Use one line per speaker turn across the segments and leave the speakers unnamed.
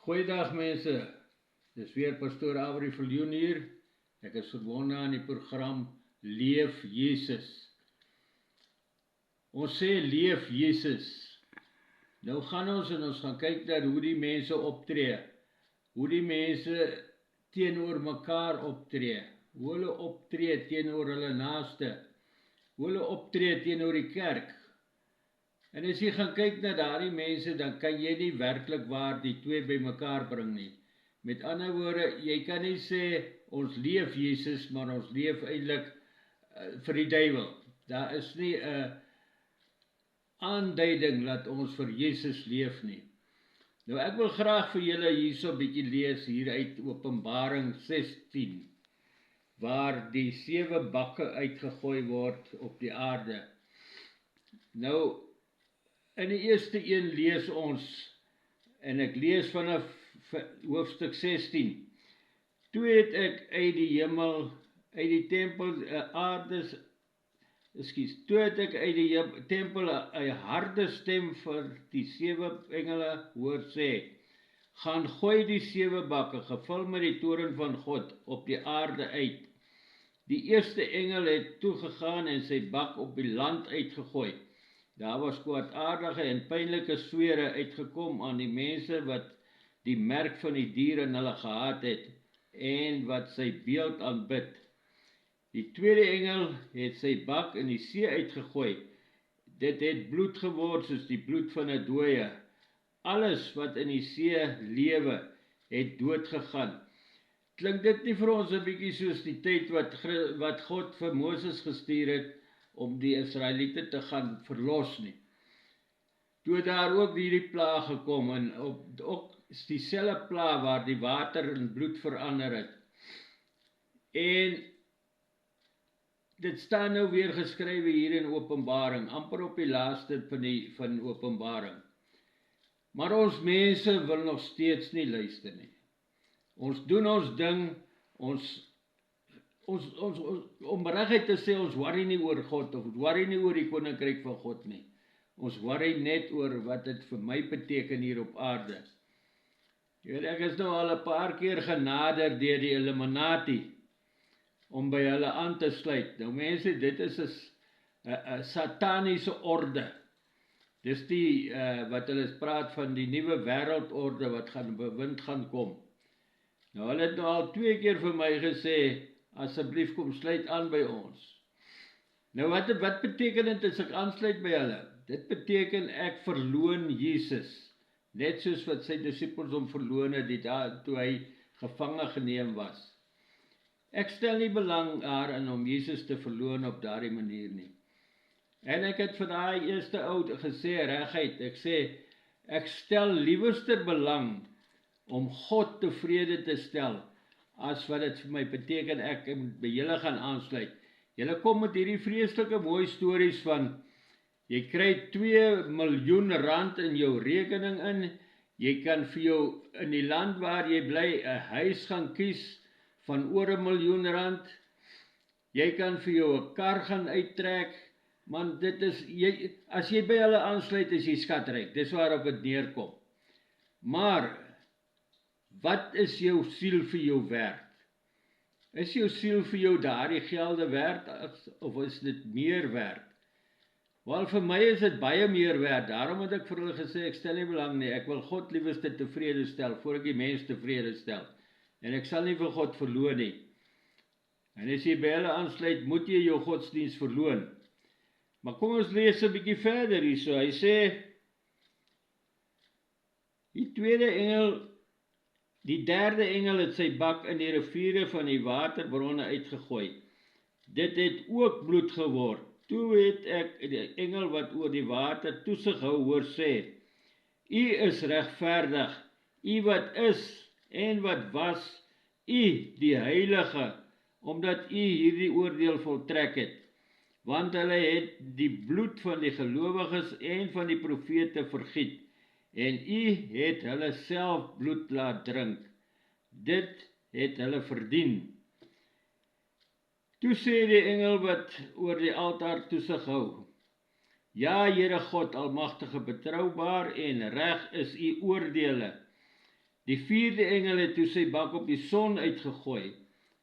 Goeiedag mense, dis weer pastoor Avery Viljoen hier. Ek is verbonde aan die program Leef Jesus. Ons sê Leef Jesus. Nou gaan ons gaan kyk na hoe die mense optree. Hoe die mense teenoor mekaar optree. Hoe hulle optree teenoor hulle naaste. Hoe hulle optree teenoor die kerk. En as jy gaan kyk na daardie mense, dan kan jy nie werklik waar die twee by mekaar bring nie. Met ander woorde, jy kan nie sê, ons leef Jesus, maar ons leef eintlik vir die duiwel. Daar is nie 'n aanduiding dat ons vir Jesus leef nie. Nou ek wil graag vir julle hierso 'n bietjie lees hier uit Openbaring 16, waar die 7 bakke uitgegooi word op die aarde. Nou, in die eerste een lees ons, en ek lees vanaf hoofstuk 16. Toe het ek uit die hemel, uit die tempel, toe het ek uit die tempel 'n harde stem vir die 7 engele hoor sê, gaan gooi die 7 bakke, gevul met die toorn van God, op die aarde uit. Die eerste engel het toegegaan en sy bak op die land uitgegooi. Daar was kwaadaardige en pynlike swere uitgekom aan die mense wat die merk van die dier in hulle gehad het en wat sy beeld aanbid. Die tweede engel het sy bak in die see uitgegooi. Dit het bloed geword soos die bloed van 'n dooie. Alles wat in die see lewe het dood gegaan. Klink dit nie vir ons 'n bietjie soos die tyd wat God vir Moses gestuur het om die Israeliete te gaan verlos nie. Toe daar ook hierdie plaag gekom en ook dieselfde plaag waar die water in bloed verander het. En dit staan nou weer geskrywe hier in Openbaring, amper op die laaste van Openbaring. Maar ons mense wil nog steeds nie luister nie. Ons doen ons ding, om regtig te sê, ons worry nie oor God, of worry nie oor die koninkryk van God nie. Ons worry net oor wat dit vir my beteken hier op aarde. Jy weet, ek is nou al 'n paar keer genader deur die Illuminati, om by hulle aan te sluit. Nou mense, dit is 'n sataniese orde. Dis die, wat hulle praat van die nuwe wêreldorde wat gaan bewind gaan kom. Nou hulle het nou al 2 keer vir my gesê, asseblief kom sluit aan by ons. Nou wat beteken dit as ek aansluit by hulle? Dit beteken ek verloon Jesus. Net soos wat sy disippels hom verloon het, toe hy gevange geneem was. Ek stel nie belang daarin om Jesus te verloon op daardie manier nie. En ek het vir daai eerste ou gesê reguit, ek sê, ek stel liewerster belang om God tevrede te stel, as wat dit vir my beteken, ek moet by julle gaan aansluit. Julle kom met hierdie vreeslike mooi stories van, jy kry 2 miljoen rand in jou rekening in, jy kan vir jou in die land waar jy bly 'n huis gaan kies van oor 1 miljoen rand, jy kan vir jou 'n kar gaan uittrek, man, dit is, as jy by hulle aansluit, is jy skatryk, dis waarop dit neerkom. Maar, wat is jou siel vir jou werd? Is jou siel vir jou daardie gelde werd, of is dit meer werd? Wel, vir my is dit baie meer werd, daarom het ek vir hulle gesê, ek stel nie belang nie, ek wil God liewerste tevrede stel, voor ek die mens tevrede stel, en ek sal nie vir God verloon nie. En as jy by hulle aansluit, moet jy jou godsdienst verloon. Maar kom ons lees 'n bietjie verder hierso, hy sê, die derde engel het sy bak in die riviere van die waterbronne uitgegooi. Dit het ook bloed geword. Toe het ek die engel wat oor die water toesig hou hoor sê, U is regverdig, U wat is en wat was, U die heilige, omdat U hierdie oordeel voltrek het. Want hulle het die bloed van die gelowiges en van die profete vergiet, en U het hulle self bloed laat drink. Dit het hulle verdien. Toe sê die engel wat oor die altaar toesig hou, Ja, Here God, almagtige, betroubaar en reg is U oordeele. Die 4de engel het toe sy bak op die son uitgegooi,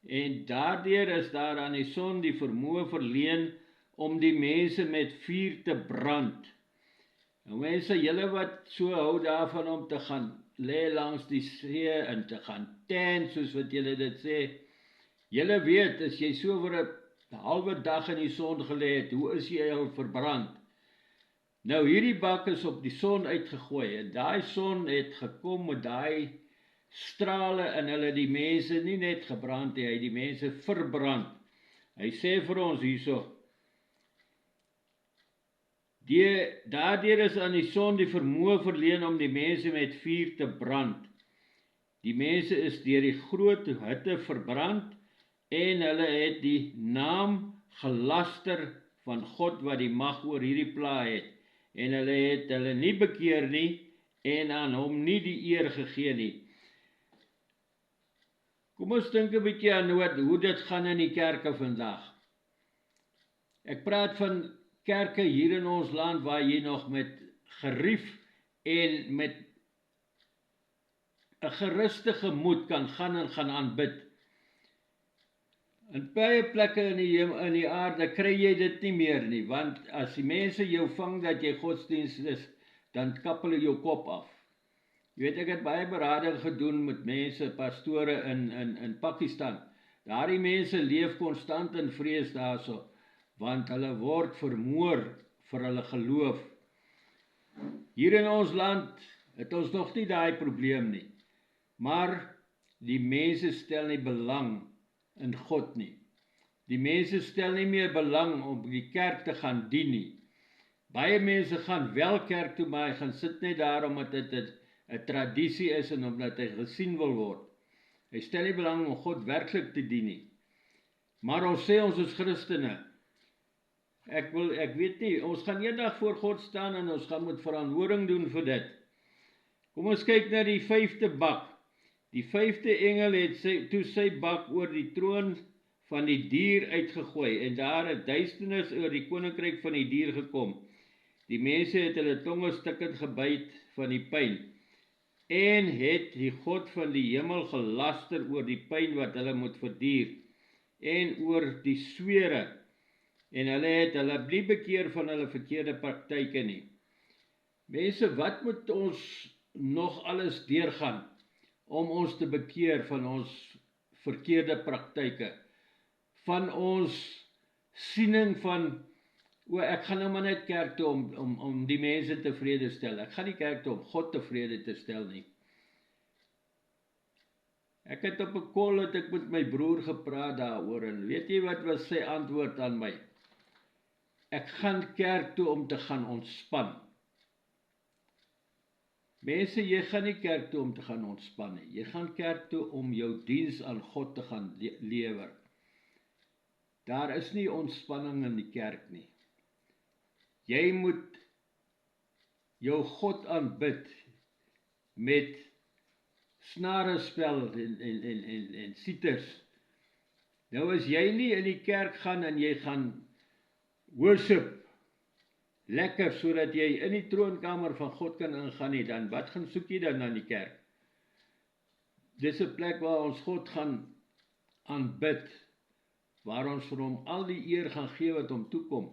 en daardeur is daar aan die son die vermoë verleen om die mense met vuur te brand. Nou mense, julle wat so hou daarvan om te gaan lê langs die see en te gaan tent, soos wat julle dit sê, julle weet, as jy so vir 'n halwe dag in die son gelê het, hoe is jy al verbrand? Nou hierdie bak is op die son uitgegooi, en daai son het gekom met daai strale en hulle die mense nie net gebrand nie, hy die mense verbrand. Hy sê vir ons hierso, daardeur is aan die son die vermoë verleen om die mense met vuur te brand. Die mense is deur die groot hitte verbrand, en hulle het die naam gelaster van God wat die mag oor hierdie plaag het, en hulle het hulle nie bekeer nie, en aan hom nie die eer gegee nie. Kom ons dink 'n bietjie aan hoe dit gaan in die kerke vandag. Ek praat van kerke hier in ons land waar jy nog met gerief en met 'n geruste gemoed kan gaan en gaan aanbid. In baie plekke in die aarde kry jy dit nie meer nie, want as die mense jou vang dat jy godsdienst is, dan kap hulle jou kop af. Jy weet, ek het baie berading gedoen met mense, pastore in Pakistan. Daardie mense leef konstant in vrees daarso, want hulle word vermoor vir hulle geloof. Hier in ons land het ons nog nie daai probleem nie, maar die mense stel nie belang in God nie. Die mense stel nie meer belang om die kerk te gaan dien nie. Baie mense gaan wel kerk toe, maar hy gaan sit net daar omdat dit 'n tradisie is en omdat hy gesien wil word. Hy stel nie belang om God werklik te dien nie. Maar ons sê ons is Christene. Ek weet nie, ons gaan eendag voor God staan en ons gaan moet verantwoording doen vir dit. Kom ons kyk na die 5de bak. Die 5de engel het toe sy bak oor die troon van die dier uitgegooi, en daar het duisternis oor die koninkryk van die dier gekom. Die mense het hulle tonge stikkend gebyt van die pyn, en het die God van die hemel gelaster oor die pyn wat hulle moet verduur, en oor die swere, en hulle het hulle nie bekeer van hulle verkeerde praktyke nie. Mense, wat moet ons nog alles deurgaan om ons te bekeer van ons verkeerde praktyke, van ons siening van, ek gaan nou maar net kerk toe om die mense tevrede stel. Ek gaan nie kerk toe om God tevrede te stel nie. Ek het op 'n call het ek met my broer gepraat daaroor, en weet jy wat was sy antwoord aan my? Ek gaan kerk toe om te gaan ontspan. Mense, jy gaan nie kerk toe om te gaan ontspan nie. Jy gaan kerk toe om jou diens aan God te gaan lewer. Daar is nie ontspanning in die kerk nie. Jy moet jou God aanbid met snarespel en siters. Nou as jy nie in die kerk gaan en jy gaan worship lekker, sodat jy in die troonkamer van God kan ingaan nie, dan wat gaan soek jy dan aan die kerk? Dis 'n plek waar ons God gaan aanbid, waar ons vir hom al die eer gaan gee wat hom toekom.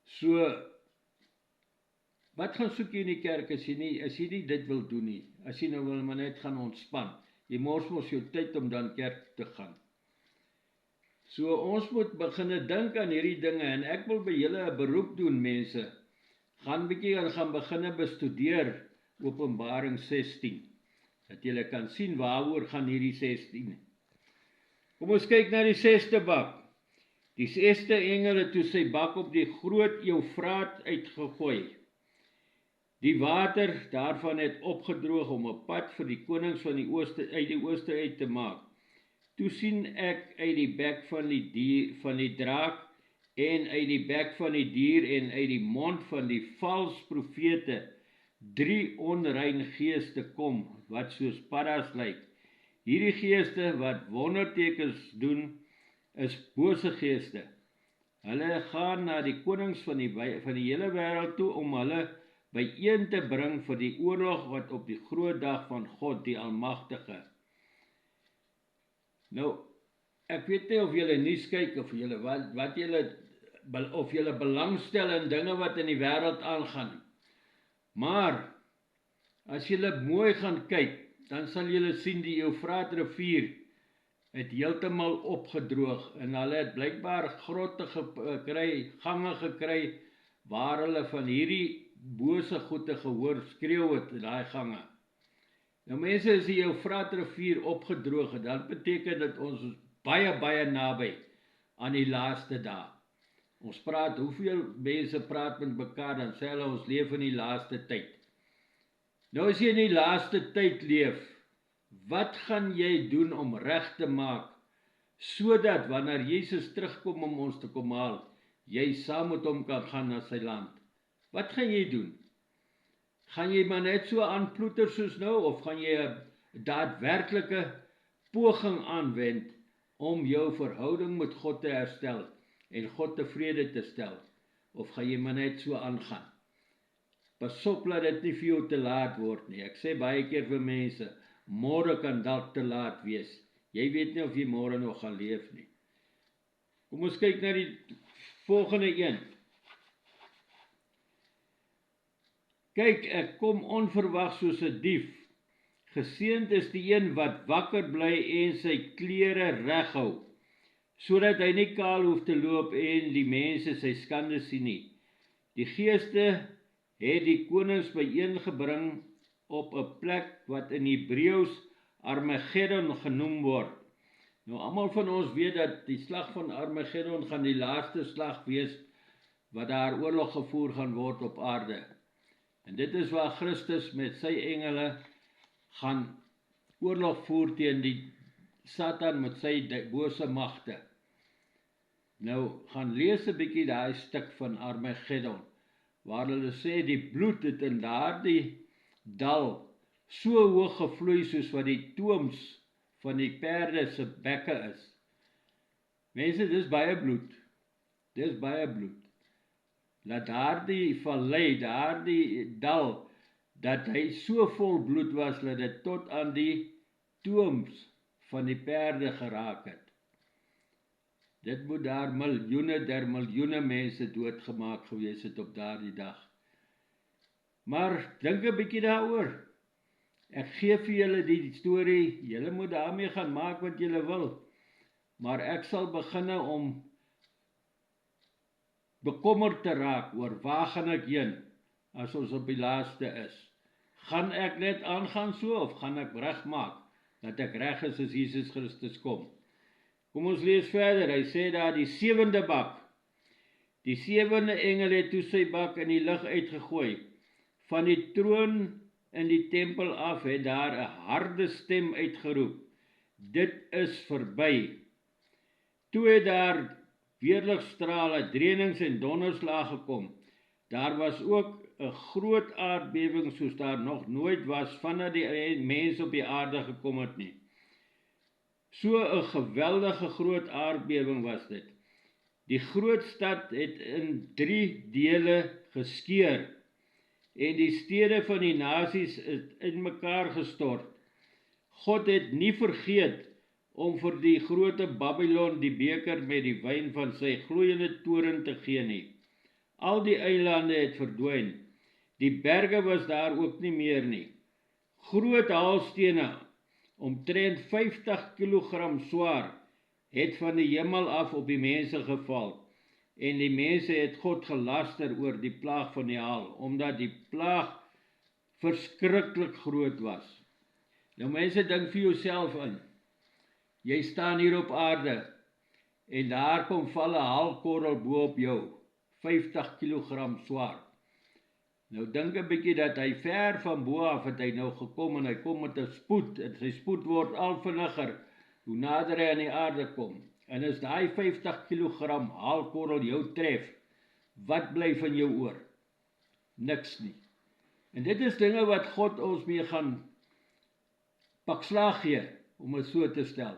So, wat gaan soek jy in die kerk as jy nie dit wil doen nie, as jy nou wil maar net gaan ontspan? Jy mors mos jou tyd om dan kerk te gaan. So ons moet begin dink aan hierdie dinge, en ek wil by julle 'n beroep doen, mense. Gaan begin bestudeer Openbaring 16, dat julle kan sien waaroor gaan hierdie 16. Kom ons kyk na die 6de bak. Die 6de engel het toe sy bak op die groot Eufraat uitgegooi. Die water daarvan het opgedroog om 'n pad vir die konings van die ooste uit te maak. Toe sien ek uit die bek van die draak, en uit die bek van die dier, en uit die mond van die vals profete 3 onrein geeste kom, wat soos paddas lyk. Hierdie geeste wat wondertekens doen, is bose geeste. Hulle gaan na die konings van die hele wêreld toe om hulle byeen te bring vir die oorlog wat op die groot dag van God, die Almagtige. Nou, ek weet nie of julle nuus kyk of julle of julle belangstel in dinge wat in die wêreld aangaan. Maar as julle mooi gaan kyk, dan sal julle sien die Eufraatrivier het heeltemal opgedroog en hulle het blykbaar grotte gekry, gange gekry waar hulle van hierdie bose goede gehoor skreeu het in daai gange. Nou mense, as die Eufraatrivier opgedroog het, dan beteken dit ons is baie naby aan die laaste dae. Ons praat, hoeveel mense praat met mekaar, dan sê hulle ons leef in die laaste tyd. Nou as jy in die laaste tyd leef, wat gaan jy doen om reg te maak, sodat wanneer Jesus terugkom om ons te kom haal, jy saam met hom kan gaan na sy land? Wat gaan jy doen? Gaan jy maar net so aanploeter soos nou, of gaan jy 'n daadwerklike poging aanwend om jou verhouding met God te herstel en God tevrede te stel, of gaan jy maar net so aangaan? Pas op dat dit nie vir jou te laat word nie. Ek sê baie keer vir mense, môre kan dalk te laat wees. Jy weet nie of jy môre nog gaan leef nie. Kom ons kyk na die volgende een. Kyk, ek kom onverwags soos 'n dief. Geseënd is die een wat wakker bly en sy klere reghou, sodat hy nie kaal hoef te loop en die mense sy skande sien nie. Die geeste het die konings byeengebring op 'n plek wat in Hebreëus Armageddon genoem word. Nou, almal van ons weet dat die slag van Armageddon gaan die laaste slag wees wat daar oorlog gevoer gaan word op aarde. En dit is waar Christus met sy engele gaan oorlog voer teen die Satan met sy bose magte. Nou, gaan lees 'n bietjie daai stuk van Armageddon, waar hulle sê die bloed het in daardie dal so hoog gevloei soos wat die tooms van die perde se bekke is. Mense, dis baie bloed. Dis baie bloed. Dat daardie vallei, daardie dal, dat hy so vol bloed was, dat dit tot aan die tooms van die perde geraak het. Dit moet daar miljoene mense doodgemaak gewees het op daardie dag. Maar dink 'n bietjie daaroor. Ek gee vir julle die storie, julle moet daarmee gaan maak wat julle wil. Maar ek sal beginne om bekommerd te raak oor waar gaan ek heen as ons op die laaste is. Gaan ek net aangaan so, of gaan ek regmaak dat ek reg is as Jesus Christus kom? Kom ons lees verder, hy sê daar die 7de bak. Die 7de engel het toe sy bak in die lug uitgegooi. Van die troon in die tempel af het daar 'n harde stem uitgeroep: dit is verby. Toe het daar weerligstrale, drenings en donderslag gekom. Daar was ook 'n groot aardbewing soos daar nog nooit was vandat die mens op die aarde gekom het nie. So 'n geweldige groot aardbewing was dit. Die groot stad het in 3 dele geskeur en die stede van die nasies het in mekaar gestort. God het nie vergeet om vir die grote Babylon die beker met die wyn van sy gloeiende toren te gee nie. Al die eilande het verdwyn. Die berge was daar ook nie meer nie. Groot haalstene, omtrent 50 kilogram swaar, het van die hemel af op die mense geval. En die mense het God gelaster oor die plaag van die haal, omdat die plaag verskriklik groot was. Nou mense, dink vir jouself in. Jy staan hier op aarde, en daar kom val 'n haalkorrel bo op jou, 50 kilogram swaar. Nou dink 'n bietjie dat hy ver van bo af het hy nou gekom, en hy kom met 'n spoed, en sy spoed word al vinniger, hoe nader hy aan die aarde kom. En as daai 50 kilogram haalkorrel jou tref, wat bly van jou oor? Niks nie. En dit is dinge wat God ons mee gaan pak slag gee, om het so te stel.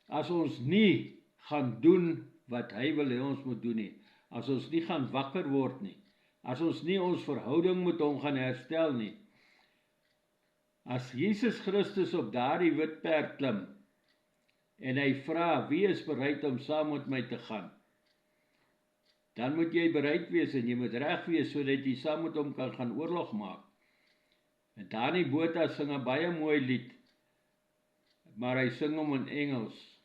As ons nie gaan doen wat hy wil hê ons moet doen nie, as ons nie gaan wakker word nie, as ons nie ons verhouding met hom gaan herstel nie. As Jesus Christus op daardie wit perd klim, en hy vra, wie is bereid om saam met my te gaan? Dan moet jy bereid wees en jy moet reg wees, sodat jy saam met hom kan gaan oorlog maak. En Dani Botha sing 'n baie mooi lied, maar hy sing hom in Engels.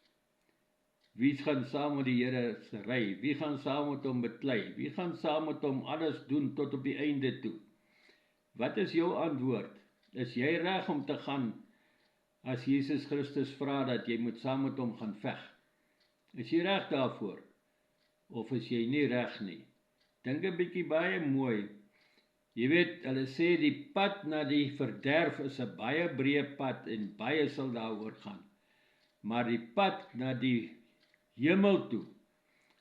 Wie gaan saam met die Here ry? Wie gaan saam met hom beklei? Wie gaan saam met hom alles doen tot op die einde toe? Wat is jou antwoord? Is jy reg om te gaan as Jesus Christus vra dat jy moet saam met hom gaan veg? Is jy reg daarvoor? Of is jy nie reg nie? Dink 'n bietjie baie mooi. Jy weet, hulle sê die pad na die verderf is 'n baie breë pad en baie sal daaroor gaan. Maar die pad na die hemel toe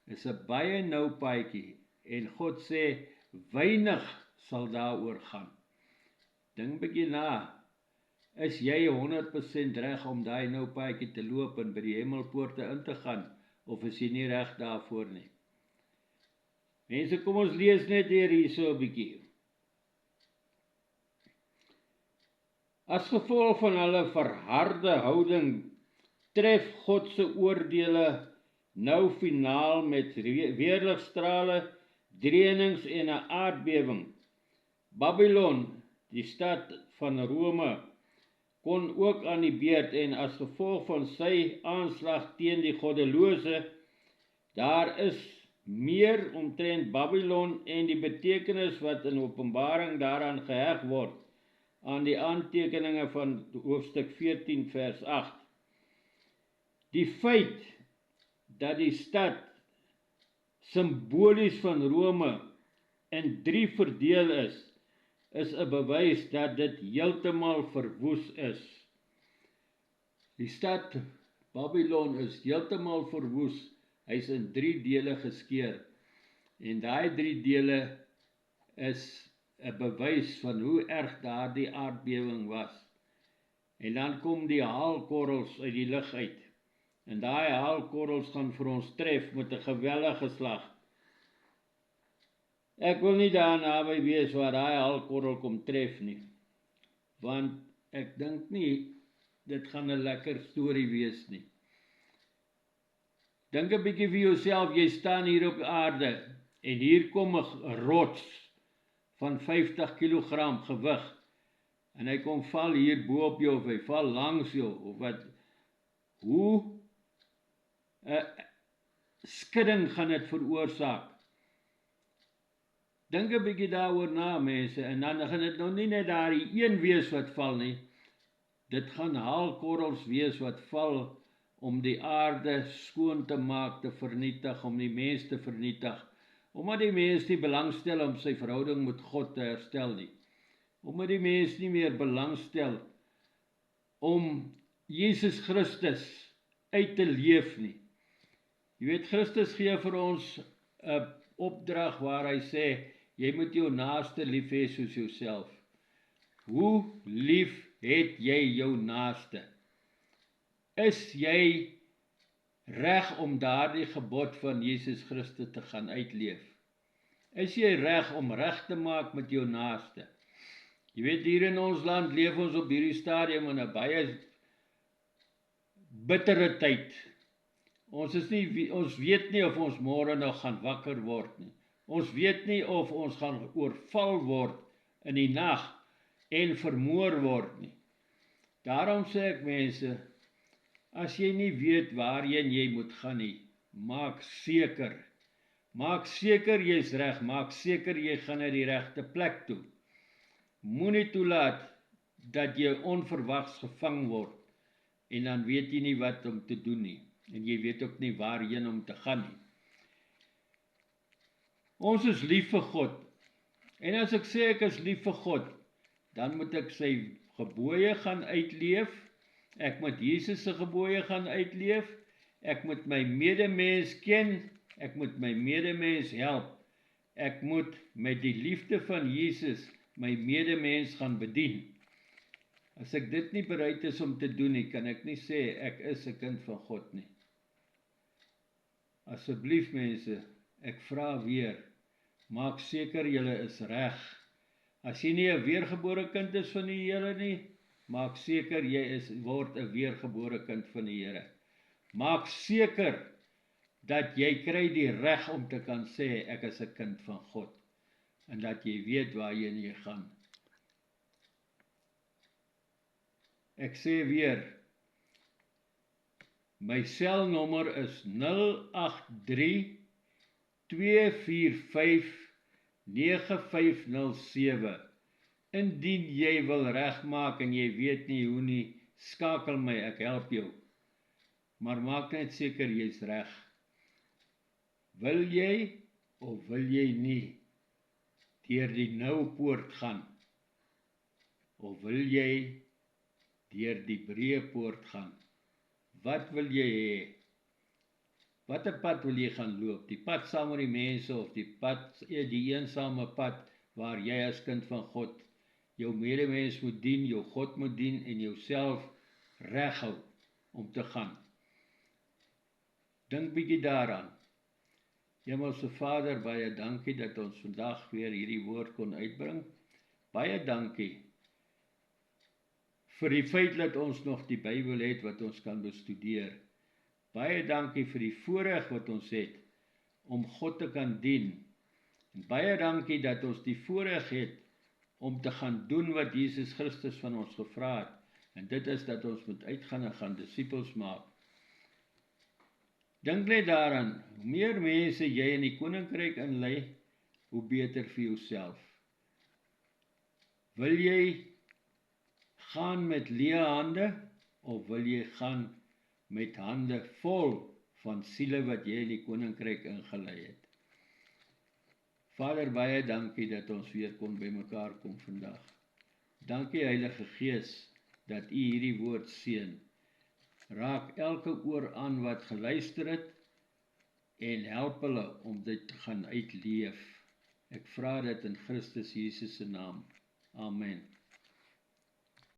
is 'n baie nou paadjie en God sê weinig sal daaroor gaan. Dink 'n bietjie na. Is jy 100% reg om daai nou paadjie te loop en by die hemelpoorte in te gaan, of is jy nie reg daarvoor nie? Mense, kom ons lees net hier so 'n bietjie. As gevolg van hulle verharde houding tref God se oordeele nou finaal met weerligstrale, drenings en 'n aardbewing. Babylon, die stad van Rome, kon ook aan die beurt en as gevolg van sy aanslag teen die goddelose, daar is meer omtrent Babylon en die betekenis wat in Openbaring daaraan geheg word, aan die aantekeninge van hoofstuk 14 vers 8. Die feit dat die stad simbolies van Rome in 3 verdeel is 'n bewys dat dit heeltemal verwoes is. Die stad Babylon is heeltemal verwoes. Hy's in 3 dele geskeur. En daai 3 dele is 'n bewys van hoe erg daardie aardbewing was. En dan kom die haalkorrels uit die lug uit. En daai haalkorrels gaan vir ons tref met 'n geweldige slag. Ek wil nie daar naby wees waar daai haalkorrel kom tref nie. Want ek dink nie dit gaan 'n lekker storie wees nie. Dink 'n bietjie vir jouself, jy staan hier op aarde en hier kom 'n rots van 50 kg gewig en hy kom val hier bo op jou of hy val langs jou of wat. Hoe 'n skudding gaan dit veroorsaak? Dink 'n bietjie daaroor na, mense, en dan gaan dit nou nie net daardie een wees wat val nie. Dit gaan haalkorrels wees wat val om die aarde skoon te maak, te vernietig, om die mens te vernietig. Omdat die mens nie belangstel om sy verhouding met God te herstel nie. Omdat die mens nie meer belangstel om Jesus Christus uit te leef nie. Jy weet, Christus gee vir ons 'n opdrag waar hy sê, jy moet jou naaste lief hê soos jouself. Hoe lief het jy jou naaste? Is jy reg om daardie gebod van Jesus Christus te gaan uitleef? Is jy reg om reg te maak met jou naaste? Jy weet, hier in ons land leef ons op hierdie stadium in 'n baie bittere tyd. Ons weet nie of ons môre nog gaan wakker word nie. Ons weet nie of ons gaan oorval word in die nag en vermoor word nie. Daarom sê ek, mense, as jy nie weet waarheen jy moet gaan nie, maak seker jy's reg, maak seker jy gaan na die regte plek toe. Moenie toelaat dat jy onverwags gevang word en dan weet jy nie wat om te doen nie en jy weet ook nie waarheen om te gaan nie. Ons is lief vir God. En as ek sê ek is lief vir God, dan moet ek sy gebooie gaan uitleef. Ek moet Jesus se gebooie gaan uitleef. Ek moet my medemens ken. Ek moet my medemens help. Ek moet met die liefde van Jesus my medemens gaan bedien. As ek dit nie bereid is om te doen nie, kan ek nie sê ek is 'n kind van God nie. Asseblief, mense, ek vra weer, Maak seker julle is reg. As jy nie 'n weergebore kind is van die Here nie, maak seker jy word 'n weergebore kind van die Here. Maak seker dat jy kry die reg om te kan sê, ek is 'n kind van God. En dat jy weet waarheen jy gaan. Ek sê weer, my selnommer is 083-245-9507. Indien jy wil regmaak en jy weet nie hoe nie, skakel my, ek help jou. Maar maak net seker jy's reg. Wil jy of wil jy nie deur die nou poort gaan? Of wil jy deur die breë poort gaan? Wat wil jy hê? Watter pad wil jy gaan loop? Die pad saam met die mense of die eensame pad waar jy as kind van God jou medemens moet dien, jou God moet dien en jouself reghou om te gaan? Dink bietjie daaraan. Hemelse Vader, baie dankie dat ons vandag weer hierdie woord kon uitbring. Baie dankie vir die feit dat ons nog die Bybel het wat ons kan bestudeer. Baie dankie vir die voorreg wat ons het om God te kan dien. En baie dankie dat ons die voorreg het om te gaan doen wat Jesus Christus van ons gevra het. En dit is dat ons moet uitgaan en gaan disippels maak. Dink net daaraan, hoe meer mense jy in die koninkryk inlei, hoe beter vir jouself. Wil jy gaan met leë hande, of wil jy gaan met hande vol van siele wat jy in die koninkryk ingelei het? Vader, baie dankie dat ons weer kon by mekaar kom vandag. Dankie Heilige Gees, dat U hierdie woord seën. Raak elke oor aan wat geluister het, en help hulle om dit te gaan uitleef. Ek vra dit in Christus Jesus se naam. Amen.